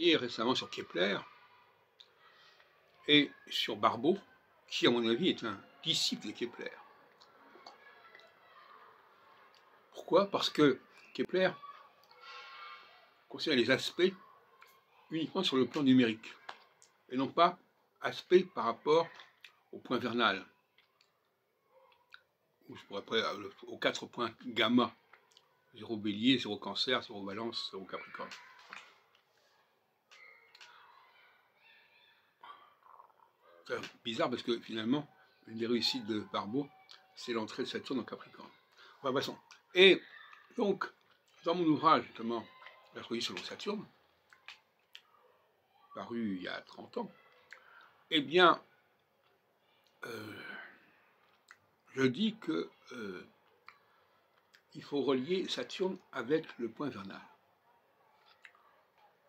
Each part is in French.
et récemment sur Kepler et sur Barbault, qui à mon avis est un disciple de Kepler. Pourquoi? Parce que Kepler considère les aspects uniquement sur le plan numérique, et non pas aspects par rapport au point vernal, ou je pourrais après aux 4 points gamma, 0 bélier, 0 cancer, 0 balance, 0 capricorne. C'est bizarre parce que finalement, une des réussites de Barbault, c'est l'entrée de Saturne en Capricorne. Enfin, passons. Et donc, dans mon ouvrage, justement, L'astrologie selon Saturne, paru il y a 30 ans, eh bien, je dis que il faut relier Saturne avec le point vernal,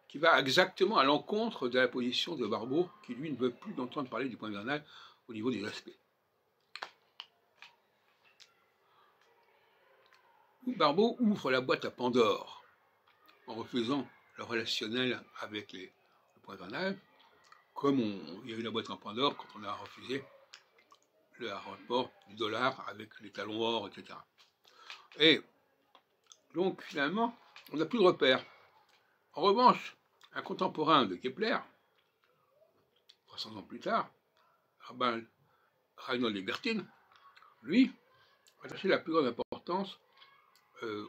qui va exactement à l'encontre de la position de Barbault, qui lui ne veut plus entendre parler du point vernal au niveau des aspects. Barbault ouvre la boîte à Pandore en refusant le relationnel avec le point vernal, comme il y a eu la boîte en Pandore quand on a refusé le rapport du dollar avec les talons or, etc. Et donc finalement, on n'a plus de repères. En revanche, un contemporain de Kepler, 300 ans plus tard, Reinhold Libertin, lui, attaché la plus grande importance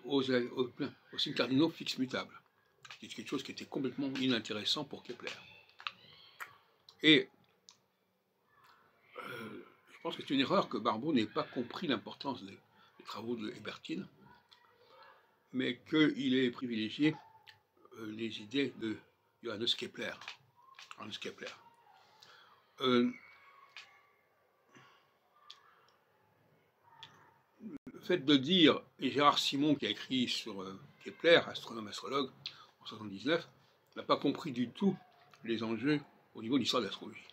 aux signes cardinaux fixes mutables. C'est quelque chose qui était complètement inintéressant pour Kepler. Et je pense que c'est une erreur que Barbault n'ait pas compris l'importance des travaux de Libertin, mais qu'il ait privilégié les idées de Johannes Kepler. Le fait de dire, et Gérard Simon qui a écrit sur Kepler, astronome astrologue, en 1979, n'a pas compris du tout les enjeux au niveau de l'histoire de l'astrologie.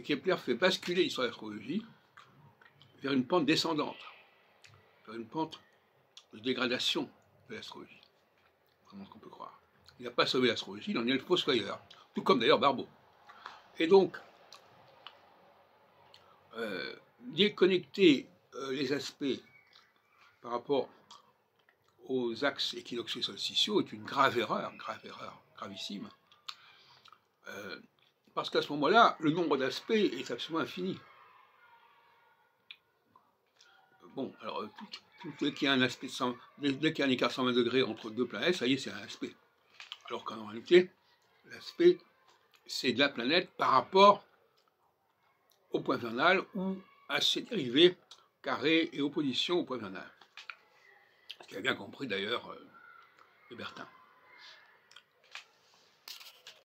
Kepler fait basculer l'histoire de l'astrologie vers une pente descendante, vers une pente de dégradation de l'astrologie. Vraiment ce qu'on peut croire. Il n'a pas sauvé l'astrologie, il en est le fossoyeur, tout comme d'ailleurs Barbault. Et donc, déconnecter les aspects par rapport aux axes équinoxiaux et solsticiaux est une grave erreur, gravissime. Parce qu'à ce moment-là, le nombre d'aspects est absolument infini. Bon, alors, dès qu'il y a un aspect dès qu'il y a un écart de 120 degrés entre deux planètes, ça y est, c'est un aspect. Alors qu'en réalité, l'aspect, c'est de la planète par rapport au point vernal ou à ses dérivés, carrés et opposition au point vernal. Ce qu'il a bien compris d'ailleurs Libertin.